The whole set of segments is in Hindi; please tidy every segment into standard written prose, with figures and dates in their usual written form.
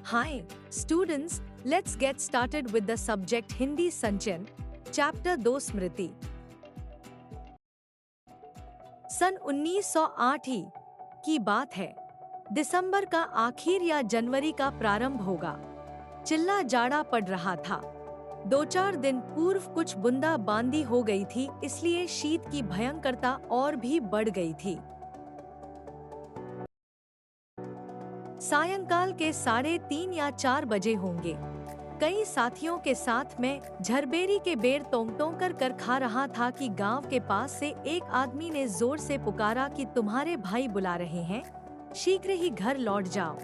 Hi, students, let's get started with the subject Hindi Sanchayan, Chapter 2 स्मृति। सन 1908 ही की बात है। दिसंबर का आखिर या जनवरी का प्रारंभ होगा। चिल्ला जाड़ा पड़ रहा था। 2-4 दिन पूर्व कुछ बूंदाबांदी हो गई थी, इसलिए शीत की भयंकरता और भी बढ़ गई थी। सायंकाल के 3:30 या 4 बजे होंगे। कई साथियों के साथ मैं झरबेरी के बेर तोंग कर खा रहा था कि गांव के पास से एक आदमी ने जोर से पुकारा कि तुम्हारे भाई बुला रहे हैं, शीघ्र ही घर लौट जाओ।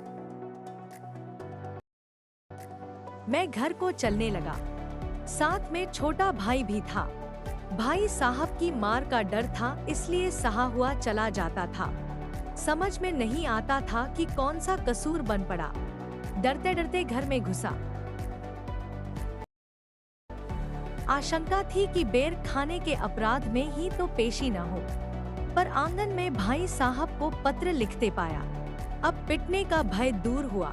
मैं घर को चलने लगा। साथ में छोटा भाई भी था। भाई साहब की मार का डर था, इसलिए सहा हुआ चला जाता था। समझ में नहीं आता था कि कौन सा कसूर बन पड़ा। डरते डरते घर में घुसा। आशंका थी कि बेर खाने के अपराध में ही तो पेशी न हो, पर आंगन में भाई साहब को पत्र लिखते पाया। अब पिटने का भय दूर हुआ।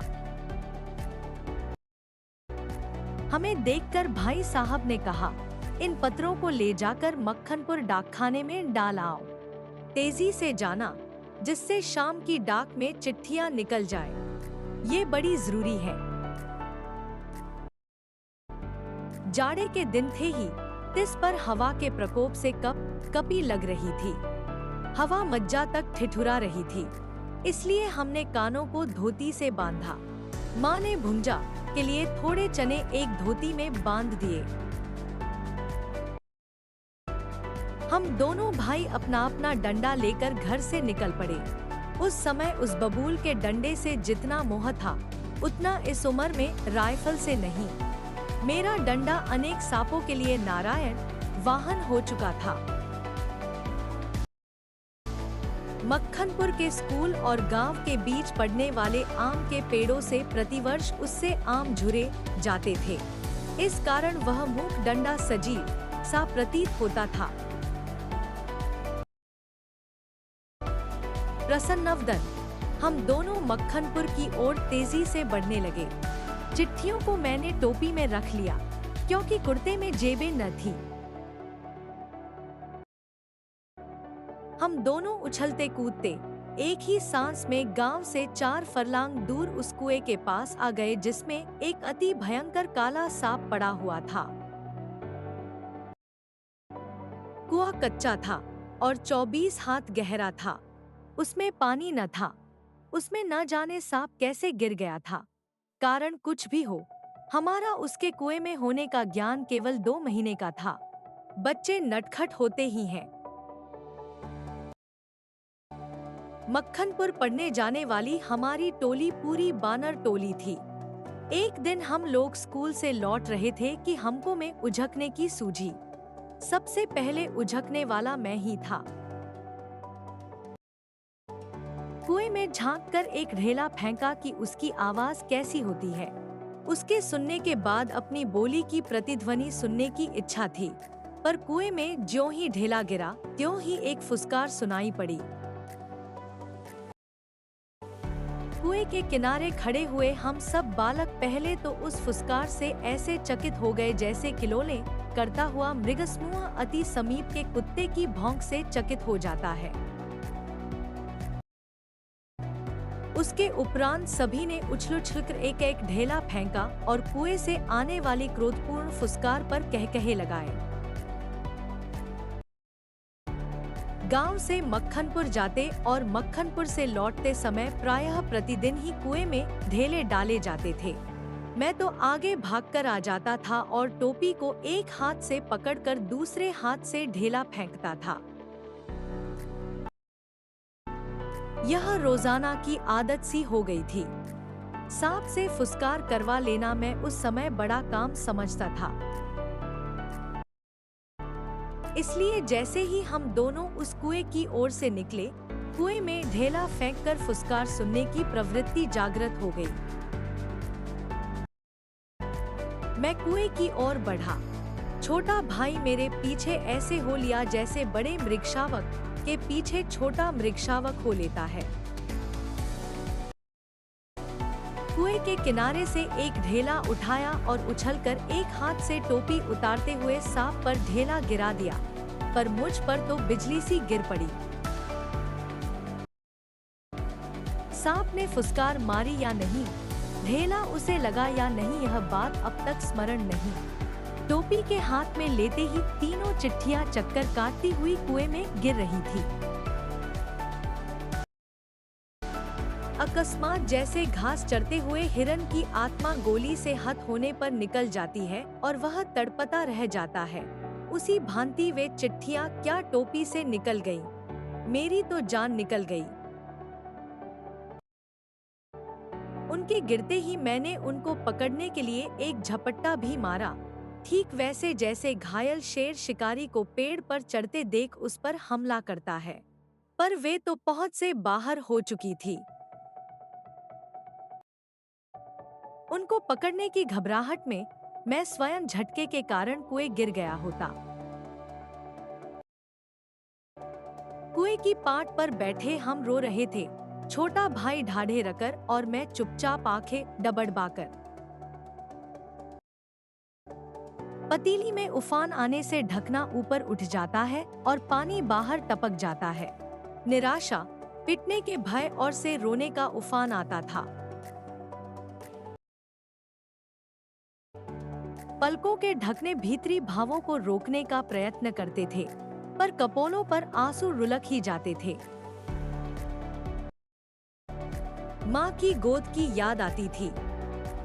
हमें देखकर भाई साहब ने कहा, इन पत्रों को ले जाकर मक्खनपुर डाकखाने में डाल आओ। तेजी से जाना, जिससे शाम की डाक में चिट्ठियां निकल जाए। ये बड़ी जरूरी है। जाड़े के दिन थे ही, तिस पर हवा के प्रकोप से कपी लग रही थी। हवा मज्जा तक ठिठुरा रही थी, इसलिए हमने कानों को धोती से बांधा। माँ ने भुंजा के लिए थोड़े चने एक धोती में बांध दिए। हम दोनों भाई अपना अपना डंडा लेकर घर से निकल पड़े। उस समय उस बबूल के डंडे से जितना मोह था, उतना इस उम्र में राइफल से नहीं। मेरा डंडा अनेक सांपों के लिए नारायण वाहन हो चुका था। मक्खनपुर के स्कूल और गांव के बीच पड़ने वाले आम के पेड़ों से प्रतिवर्ष उससे आम झुरे जाते थे। इस कारण वह मूक डंडा सजीव सा प्रतीत होता था। प्रसन्नवदन हम दोनों मक्खनपुर की ओर तेजी से बढ़ने लगे। चिट्ठियों को मैंने टोपी में रख लिया, क्योंकि कुर्ते में जेबें न थी। हम दोनों उछलते कूदते एक ही सांस में गांव से 4 फरलांग दूर उस कुएं के पास आ गए, जिसमें एक अति भयंकर काला सांप पड़ा हुआ था। कुआं कच्चा था और 24 हाथ गहरा था। उसमें पानी न था। उसमें न जाने सांप कैसे गिर गया था। कारण कुछ भी हो, हमारा उसके कुएं में होने का ज्ञान केवल 2 महीने का था। बच्चे नटखट होते ही हैं। मक्खनपुर पढ़ने जाने वाली हमारी टोली पूरी बानर टोली थी। एक दिन हम लोग स्कूल से लौट रहे थे कि हमको में उझकने की सूझी। सबसे पहले उझकने वाला मैं ही था। कुएं में झांककर एक ढेला फेंका कि उसकी आवाज कैसी होती है। उसके सुनने के बाद अपनी बोली की प्रतिध्वनि सुनने की इच्छा थी, पर कुएं में ज्यों ही ढेला गिरा, त्यों ही एक फुसकार सुनाई पड़ी। कुएं के किनारे खड़े हुए हम सब बालक पहले तो उस फुसकार से ऐसे चकित हो गए जैसे किलोले करता हुआ मृगसमूह अति समीप के कुत्ते की भौंक से चकित हो जाता है। उसके उपरांत सभी ने उछल-उछलकर एक ढेला फेंका और कुएं से आने वाली क्रोधपूर्ण फुसकार पर कहकहे लगाए। गांव से मक्खनपुर जाते और मक्खनपुर से लौटते समय प्रायः प्रतिदिन ही कुएं में ढेले डाले जाते थे। मैं तो आगे भागकर आ जाता था और टोपी को एक हाथ से पकड़कर दूसरे हाथ से ढेला फेंकता था। यह रोजाना की आदत सी हो गई थी। सांप से फुसकार करवा लेना मैं उस समय बड़ा काम समझता था। इसलिए जैसे ही हम दोनों उस कुएं की ओर से निकले, कुएं में ढेला फेंककर फुसकार सुनने की प्रवृत्ति जागृत हो गई। मैं कुएं की ओर बढ़ा। छोटा भाई मेरे पीछे ऐसे हो लिया जैसे बड़े मृगशावक के पीछे छोटा मृगशावक हो लेता है। कुएं के किनारे से एक ढेला उठाया और उछलकर एक हाथ से टोपी उतारते हुए सांप पर ढेला गिरा दिया, पर मुझ पर तो बिजली सी गिर पड़ी। सांप ने फुसकार मारी या नहीं, ढेला उसे लगा या नहीं, यह बात अब तक स्मरण नहीं। टोपी के हाथ में लेते ही तीनों चिट्ठियां चक्कर काटती हुई कुएं में गिर रही थी। अकस्मात जैसे घास चरते हुए हिरन की आत्मा गोली से हत होने पर निकल जाती है और वह तड़पता रह जाता है, उसी भांति वे चिट्ठियां क्या टोपी से निकल गईं। मेरी तो जान निकल गई। उनके गिरते ही मैंने उनको पकड़ने के लिए एक झपट्टा भी मारा, ठीक वैसे जैसे घायल शेर शिकारी को पेड़ पर चढ़ते देख उस पर हमला करता है, पर वे तो पहुंच से बाहर हो चुकी थी। उनको पकड़ने की घबराहट में मैं स्वयं झटके के कारण कुएं गिर गया होता। कुएं की पाट पर बैठे हम रो रहे थे, छोटा भाई ढाढ़े रखकर और मैं चुपचाप आंखें डबडबाकर। पतीली में उफान आने से ढकना ऊपर उठ जाता है और पानी बाहर टपक जाता है। निराशा, पिटने के भय और से रोने का उफान आता था। पलकों के ढकने भीतरी भावों को रोकने का प्रयत्न करते थे, पर कपोलों पर आंसू रुलक ही जाते थे। माँ की गोद की याद आती थी।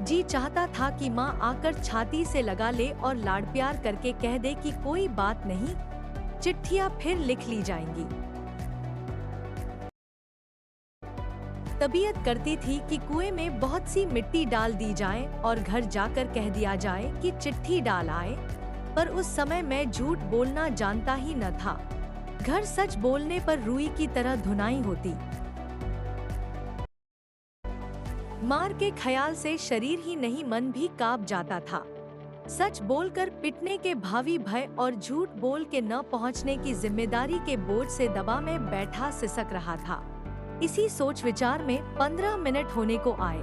जी चाहता था कि माँ आकर छाती से लगा ले और लाड प्यार करके कह दे कि कोई बात नहीं, चिट्ठियाँ फिर लिख ली जाएंगी। तबीयत करती थी कि कुएं में बहुत सी मिट्टी डाल दी जाए और घर जाकर कह दिया जाए कि चिट्ठी डाल आए, पर उस समय मैं झूठ बोलना जानता ही न था। घर सच बोलने पर रुई की तरह धुनाई होती। मार के ख्याल से शरीर ही नहीं मन भी कांप जाता था। सच बोलकर पिटने के भावी भय और झूठ बोल के न पहुंचने की जिम्मेदारी के बोझ से दबा में बैठा सिसक रहा था। इसी सोच विचार में 15 मिनट होने को आए।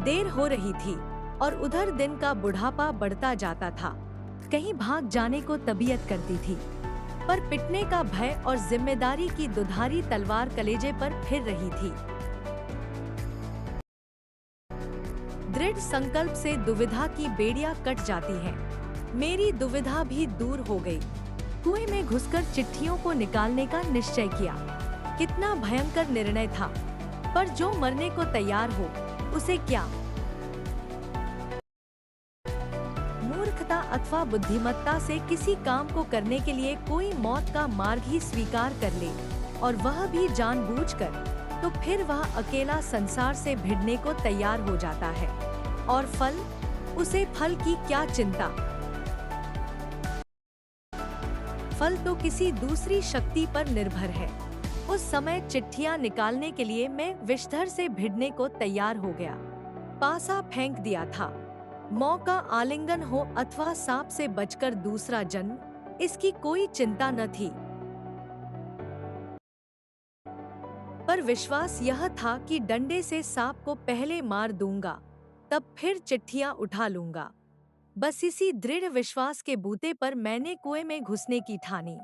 देर हो रही थी और उधर दिन का बुढ़ापा बढ़ता जाता था। कहीं भाग जाने को तबीयत करती थी, पर पिटने का भय और जिम्मेदारी की दुधारी तलवार कलेजे पर फिर रही थी। दृढ़ संकल्प से दुविधा की बेड़ियां कट जाती हैं। मेरी दुविधा भी दूर हो गई। कुएं में घुसकर चिट्ठियों को निकालने का निश्चय किया। कितना भयंकर निर्णय था, पर जो मरने को तैयार हो उसे क्या। मूर्खता अथवा बुद्धिमत्ता से किसी काम को करने के लिए कोई मौत का मार्ग ही स्वीकार कर ले, और वह भी जानबूझकर, तो फिर वह अकेला संसार से भिड़ने को तैयार हो जाता है। और फल, उसे फल की क्या चिंता। फल तो किसी दूसरी शक्ति पर निर्भर है। उस समय चिट्ठियां निकालने के लिए मैं विषधर से भिड़ने को तैयार हो गया। पासा फेंक दिया था। मौका आलिंगन हो अथवा सांप से बचकर दूसरा जन्म, इसकी कोई चिंता न थी। पर विश्वास यह था कि डंडे से सांप को पहले मार दूंगा, तब फिर चिट्ठियां उठा लूंगा। बस इसी दृढ़ विश्वास के बूते पर मैंने कुएं में घुसने की ठानी।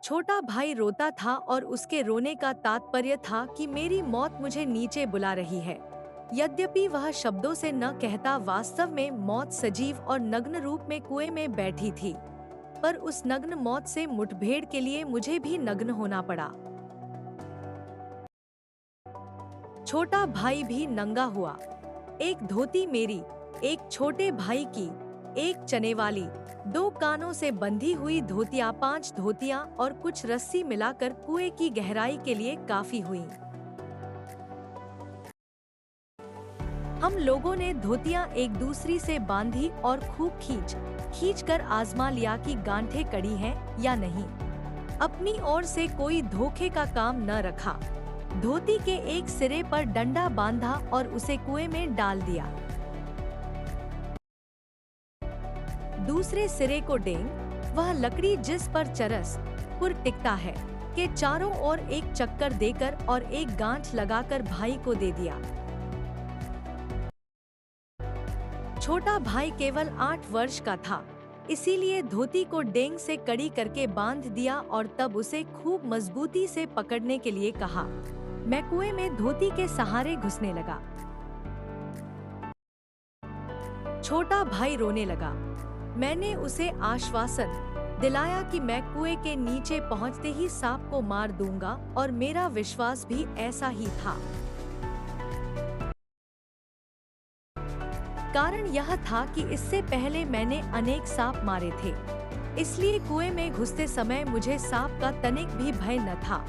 छोटा भाई रोता था और उसके रोने का तात्पर्य था कि मेरी मौत मुझे नीचे बुला रही है। यद्यपि वह शब्दों से न कहता, वास्तव में मौत सजीव और नग्न रूप में कुएं में बैठी थी। पर उस नग्न मौत से मुठभेड़ के लिए मुझे भी नग्न होना पड़ा। छोटा भाई भी नंगा हुआ। एक धोती मेरी, एक छोटे भाई की, एक चने वाली, 2 कानों से बंधी हुई धोतियां, 5 धोतियां और कुछ रस्सी मिलाकर कुएं की गहराई के लिए काफी हुई। हम लोगों ने धोतियां एक दूसरी से बांधी और खूब खींच कर आजमा लिया कि गांठें कड़ी हैं या नहीं। अपनी ओर से कोई धोखे का काम न रखा। धोती के एक सिरे पर डंडा बांधा और उसे कुएं में डाल दिया। दूसरे सिरे को डेंग, वह लकड़ी जिस पर चरस पुर टिकता है, के चारों ओर एक चक्कर देकर और एक गांठ लगाकर भाई को दे दिया। छोटा भाई केवल 8 वर्ष का था, इसीलिए धोती को डेंग से कड़ी करके बांध दिया और तब उसे खूब मजबूती से पकड़ने के लिए कहा। मैं कुएं में धोती के सहारे घुसने लगा। छोटा भाई रोने लगा। मैंने उसे आश्वासन दिलाया कि मैं कुएं के नीचे पहुंचते ही सांप को मार दूंगा और मेरा विश्वास भी ऐसा ही था। कारण यह था कि इससे पहले मैंने अनेक सांप मारे थे, इसलिए कुएं में घुसते समय मुझे सांप का तनिक भी भय न था।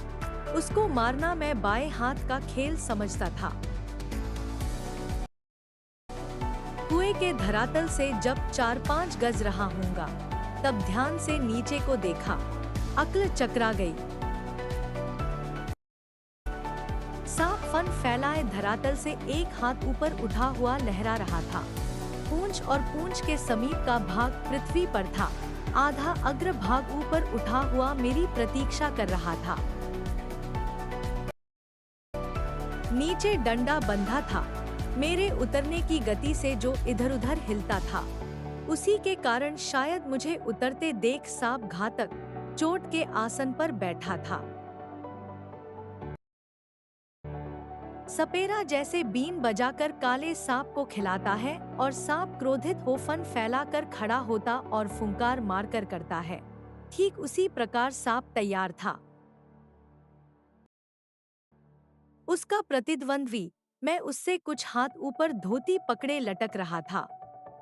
उसको मारना मैं बाएं हाथ का खेल समझता था। कुएं के धरातल से जब 4-5 गज रहा हूँगा, तब ध्यान से नीचे को देखा। अक्ल चकरा गई। सांप फन फैलाए धरातल से एक हाथ ऊपर उठा हुआ लहरा रहा था। पूंछ और पूंछ के समीप का भाग पृथ्वी पर था। आधा अग्र भाग ऊपर उठा हुआ मेरी प्रतीक्षा कर रहा था। नीचे डंडा बंधा था। मेरे उतरने की गति से जो इधर-उधर हिलता था, उसी के कारण शायद मुझे उतरते देख सांप घातक चोट के आसन पर बैठा था। सपेरा जैसे बीन बजाकर काले सांप को खिलाता है और सांप क्रोधित हो फन फैलाकर खड़ा होता और फुंकार मारकर करता है, ठीक उसी प्रकार सांप तैयार था। उसका प्रतिद्वंद्वी मैं उससे कुछ हाथ ऊपर धोती पकड़े लटक रहा था।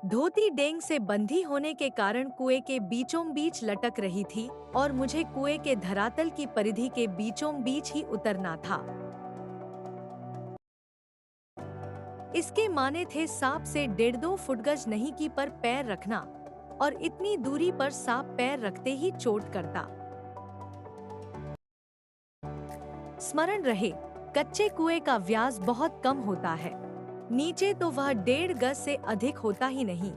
धोती डेंग से बंधी होने के कारण कुएं के बीचों बीच लटक रही थी और मुझे कुएं के धरातल की परिधि के बीचों बीच ही उतरना था। इसके माने थे सांप से 1.5-2 फुट गज नहीं की पर पैर रखना, और इतनी दूरी पर सांप पैर रखते ही चोट करता। स्मरण रहे, कच्चे कुएं का व्यास बहुत कम होता है, नीचे तो वह 1.5 गज से अधिक होता ही नहीं।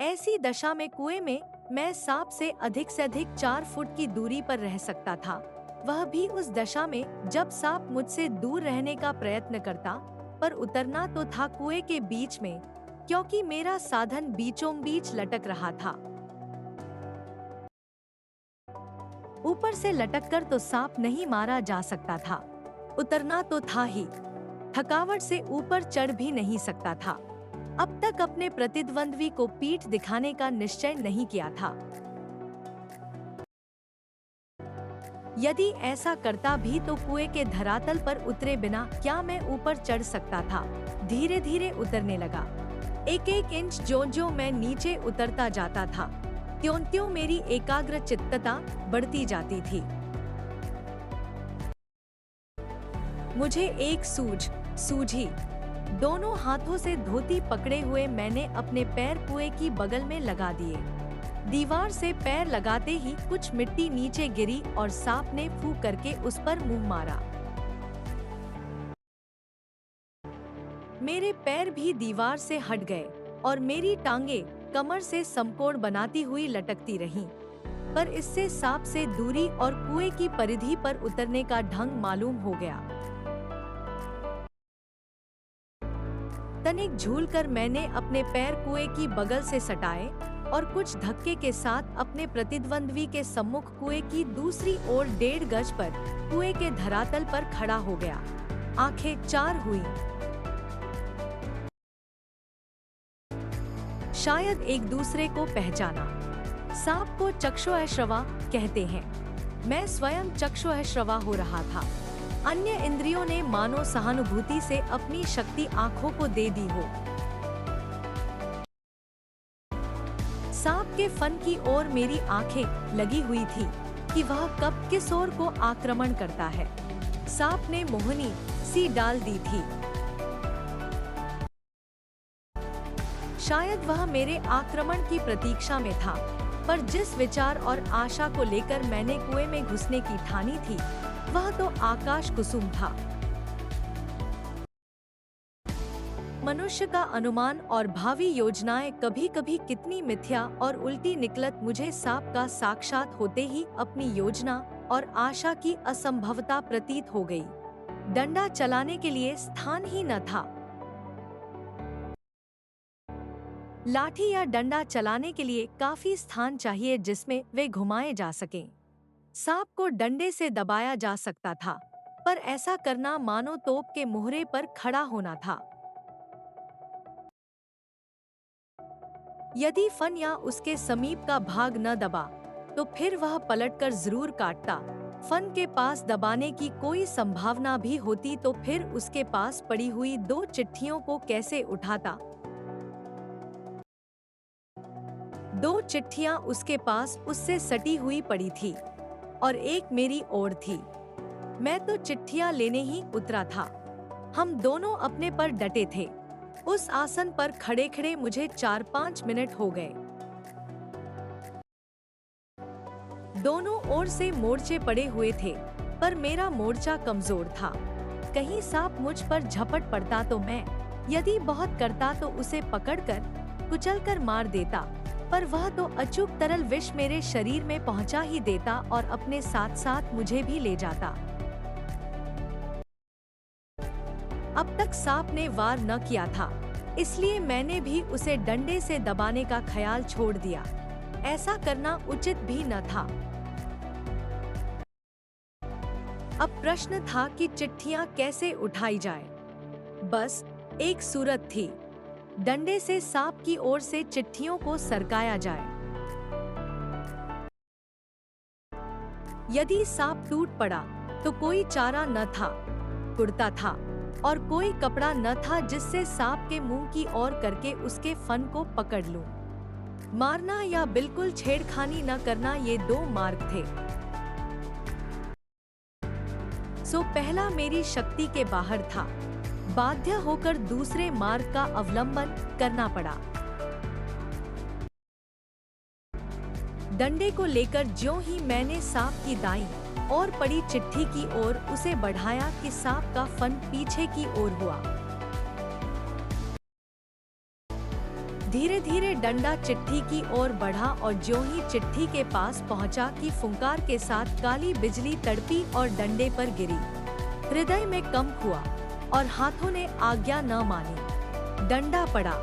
ऐसी दशा में कुएं में मैं सांप से अधिक 4 फुट की दूरी पर रह सकता था, वह भी उस दशा में जब सांप मुझसे दूर रहने का प्रयत्न करता, पर उतरना तो था कुएं के बीच में, क्योंकि मेरा साधन बीचों बीच लटक रहा था। ऊपर से लटककर तो सांप नहीं मारा जा सकता था, उतरना तो था ही। थकावट से ऊपर चढ़ भी नहीं सकता था। अब तक अपने प्रतिद्वंद्वी को पीठ दिखाने का निश्चय नहीं किया था। यदि ऐसा करता भी तो कुएं के धरातल पर उतरे बिना क्या मैं ऊपर चढ़ सकता था। धीरे धीरे उतरने लगा। एक इंच जो मैं नीचे उतरता जाता था, त्यों मेरी एकाग्र चित्तता बढ़ती जाती थी। मुझे एक सूझी। दोनों हाथों से धोती पकड़े हुए मैंने अपने पैर कुएं की बगल में लगा दिए। दीवार से पैर लगाते ही कुछ मिट्टी नीचे गिरी और सांप ने फू करके उस पर मुंह मारा। मेरे पैर भी दीवार से हट गए और मेरी टांगे कमर से समकोण बनाती हुई लटकती रहीं। पर इससे सांप से दूरी और कुएं की परिधि पर उतरने का ढंग मालूम हो गया। तनिक झूलकर मैंने अपने पैर कुएं की बगल से सटाए और कुछ धक्के के साथ अपने प्रतिद्वंद्वी के सम्मुख कुएं की दूसरी ओर 1.5 गज पर कुएं के धरातल पर खड़ा हो गया। आंखें चार हुई। शायद एक दूसरे को पहचाना। सांप को चक्षुश्रवा कहते हैं। मैं स्वयं चक्षुश्रवा हो रहा था। अन्य इंद्रियों ने मानो सहानुभूति से अपनी शक्ति आंखों को दे दी हो। सांप के फन की ओर मेरी आंखें लगी हुई थी कि वह कब किस ओर को आक्रमण करता है। सांप ने मोहनी सी डाल दी थी। शायद वह मेरे आक्रमण की प्रतीक्षा में था, पर जिस विचार और आशा को लेकर मैंने कुएं में घुसने की ठानी थी, वह तो आकाश कुसुम था। मनुष्य का अनुमान और भावी योजनाएं कभी कभी कितनी मिथ्या और उल्टी निकलत। मुझे सांप का साक्षात होते ही अपनी योजना और आशा की असंभवता प्रतीत हो गई। डंडा चलाने के लिए स्थान ही न था। लाठी या डंडा चलाने के लिए काफी स्थान चाहिए जिसमें वे घुमाए जा सकें। सांप को डंडे से दबाया जा सकता था, पर ऐसा करना मानो तोप के मुहरे पर खड़ा होना था। यदि फन या उसके समीप का भाग न दबा, तो फिर वह पलटकर जरूर काटता। फन के पास दबाने की कोई संभावना भी होती तो फिर उसके पास पड़ी हुई 2 चिट्ठियों को कैसे उठाता। 2 चिट्ठियां उसके पास उससे सटी हुई पड़ी थी और एक मेरी ओर थी। मैं तो चिट्ठियां लेने ही उतरा था। हम दोनों अपने पर डटे थे। उस आसन पर खड़े खड़े मुझे 4-5 मिनट हो गए। दोनों ओर से मोर्चे पड़े हुए थे, पर मेरा मोर्चा कमजोर था। कहीं सांप मुझ पर झपट पड़ता तो मैं, यदि बहुत करता तो उसे पकड़कर कुचलकर मार देता, पर वह तो अचूक तरल विष मेरे शरीर में पहुंचा ही देता और अपने साथ साथ मुझे भी ले जाता। अब तक सांप ने वार न किया था, इसलिए मैंने भी उसे डंडे से दबाने का ख्याल छोड़ दिया। ऐसा करना उचित भी न था। अब प्रश्न था कि चिट्ठियां कैसे उठाई जाए। बस एक सूरत थी, डंडे से सांप की ओर से चिट्ठियों को सरकाया जाए। यदि सांप टूट पड़ा तो कोई चारा न था, कुड़ता था और कोई कपड़ा न था जिससे सांप के मुंह की ओर करके उसके फन को पकड़ लूं। मारना या बिल्कुल छेड़खानी न करना, ये 2 मार्ग थे। सो पहला मेरी शक्ति के बाहर था। बाध्य होकर दूसरे मार्ग का अवलंबन करना पड़ा। डंडे को लेकर ज्यों ही मैंने सांप की दाईं और पड़ी चिट्ठी की ओर उसे बढ़ाया कि सांप का फन पीछे की ओर हुआ। धीरे धीरे डंडा चिट्ठी की ओर बढ़ा और ज्यों ही चिट्ठी के पास पहुंचा कि फुंकार के साथ काली बिजली तड़पी और डंडे पर गिरी। हृदय में कंप हुआ और हाथों ने आज्ञा न मानी। डंडा पड़ा।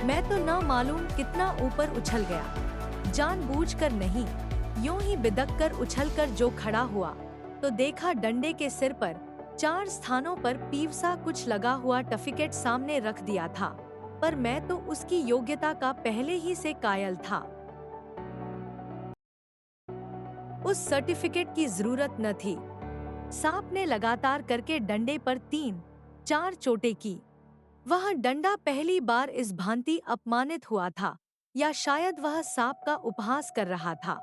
मैं तो न मालूम कितना ऊपर उछल गया। जानबूझकर नहीं, यूं ही बिदक कर उछलकर जो खड़ा हुआ तो देखा डंडे के सिर पर 4 स्थानों पर पीवसा कुछ लगा हुआ टफिकेट सामने रख दिया था, पर मैं तो उसकी योग्यता का पहले ही से कायल था। उस सर्टिफिकेट की जरूरत न थी। सांप ने लगातार करके डंडे पर 3-4 चोटें की। वह डंडा पहली बार इस भांति अपमानित हुआ था, या शायद वह सांप का उपहास कर रहा था।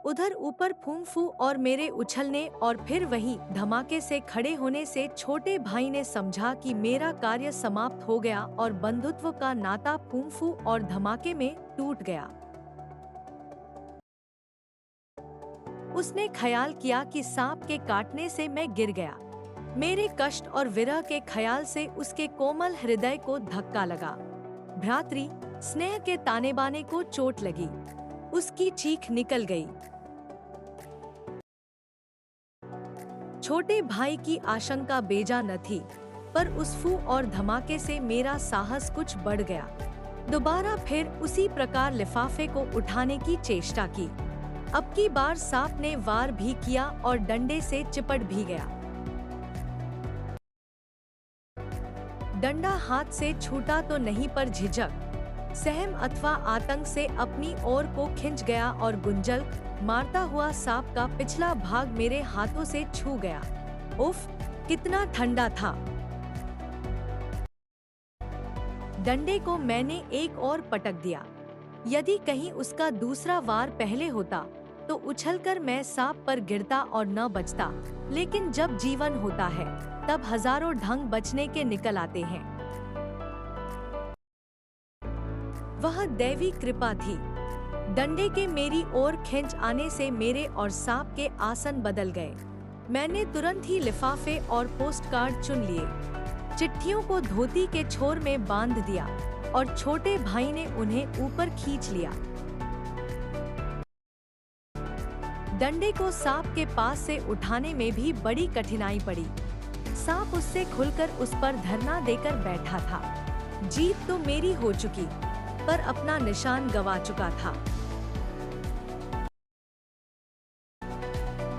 उधर ऊपर फूंफू और मेरे उछलने और फिर वही धमाके से खड़े होने से छोटे भाई ने समझा कि मेरा कार्य समाप्त हो गया और बंधुत्व का नाता फूंफू और धमाके में टूट गया। उसने ख्याल किया कि सांप के काटने से मैं गिर गया। मेरे कष्ट और विरह के ख्याल से उसके कोमल हृदय को धक्का लगा। भ्रातृ स्नेह के ताने बाने को चोट लगी। उसकी चीख निकल गई। छोटे भाई की आशंका बेजा न थी, पर उस फू और धमाके से मेरा साहस कुछ बढ़ गया। दोबारा फिर उसी प्रकार लिफाफे को उठाने की चेष्टा की। अब की बार सांप ने वार भी किया और डंडे से चिपट भी गया। डंडा हाथ से छूटा तो नहीं, पर झिझक, सहम अथवा आतंक से अपनी ओर को खिंच गया और गुंजल मारता हुआ सांप का पिछला भाग मेरे हाथों से छू गया। उफ, कितना ठंडा था। डंडे को मैंने एक और पटक दिया। यदि कहीं उसका दूसरा वार पहले होता तो उछलकर मैं सांप पर गिरता और न बचता, लेकिन जब जीवन होता है तब हजारों ढंग बचने के निकल आते हैं। वह दैवी कृपा थी। डंडे के मेरी ओर खींच आने से मेरे और सांप के आसन बदल गए। मैंने तुरंत ही लिफाफे और पोस्ट कार्ड चुन लिए। चिट्ठियों को धोती के छोर में बांध दिया और छोटे भाई ने उन्हें ऊपर खींच लिया। डंडे को सांप के पास से उठाने में भी बड़ी कठिनाई पड़ी। सांप उससे खुलकर उस पर धरना देकर बैठा था। जीत तो मेरी हो चुकी, पर अपना निशान गंवा चुका था।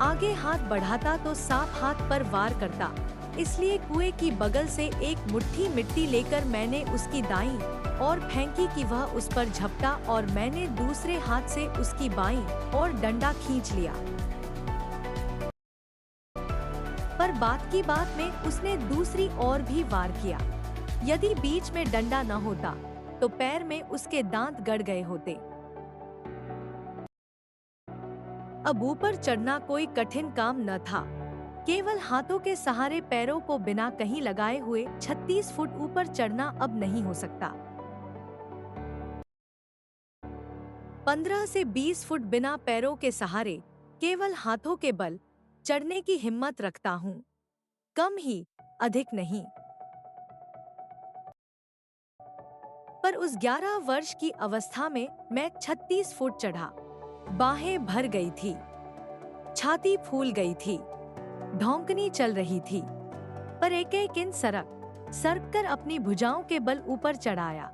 आगे हाथ बढ़ाता तो सांप हाथ पर वार करता, इसलिए कुएं की बगल से एक मुट्ठी मिट्टी लेकर मैंने उसकी दाईं और फेंकी कि वह उस पर झपटा और मैंने दूसरे हाथ से उसकी बाईं और डंडा खींच लिया। पर बात की बात में उसने दूसरी ओर भी वार किया। यदि बीच में डंडा न होता तो पैर में उसके दांत गड़ गए होते। अब ऊपर चढ़ना कोई कठिन काम न था। केवल हाथों के सहारे पैरों को बिना कहीं लगाए हुए 36 फुट ऊपर चढ़ना अब नहीं हो सकता। 15 से 20 फुट बिना पैरों के सहारे केवल हाथों के बल चढ़ने की हिम्मत रखता हूँ, कम ही, अधिक नहीं। पर उस 11 वर्ष की अवस्था में मैं 36 फुट चढ़ा। बाहें भर गई थी, छाती फूल गई थी, धौंकनी चल रही थी, पर एक इंच सरक कर अपनी भुजाओं के बल ऊपर चढ़ाया।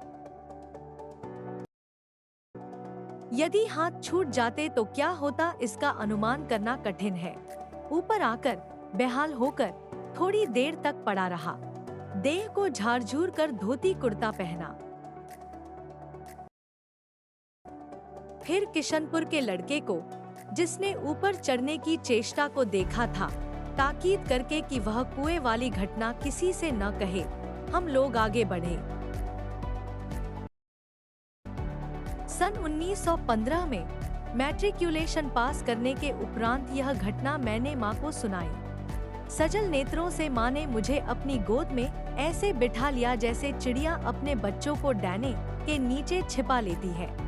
यदि हाथ छूट जाते तो क्या होता इसका अनुमान करना कठिन है। ऊपर आकर बेहाल होकर थोड़ी देर तक पड़ा रहा। देह को झाड़झूर कर धोती कुर्ता पहना। फिर किशनपुर के लड़के को, जिसने ऊपर चढ़ने की चेष्टा को देखा था, ताकीद करके कि वह कुएं वाली घटना किसी से न कहे, हम लोग आगे बढ़े। सन 1915 में मैट्रिकुलेशन पास करने के उपरांत यह घटना मैंने माँ को सुनाई। सजल नेत्रों से माँ ने मुझे अपनी गोद में ऐसे बिठा लिया जैसे चिड़िया अपने बच्चों को डैने के नीचे छिपा लेती है।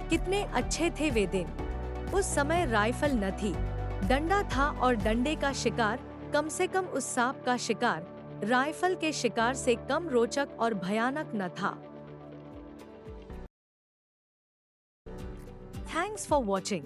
कितने अच्छे थे वे दिन। उस समय राइफल न थी, डंडा था और डंडे का शिकार, कम से कम उस सांप का शिकार, राइफल के शिकार से कम रोचक और भयानक न था। Thanks for watching.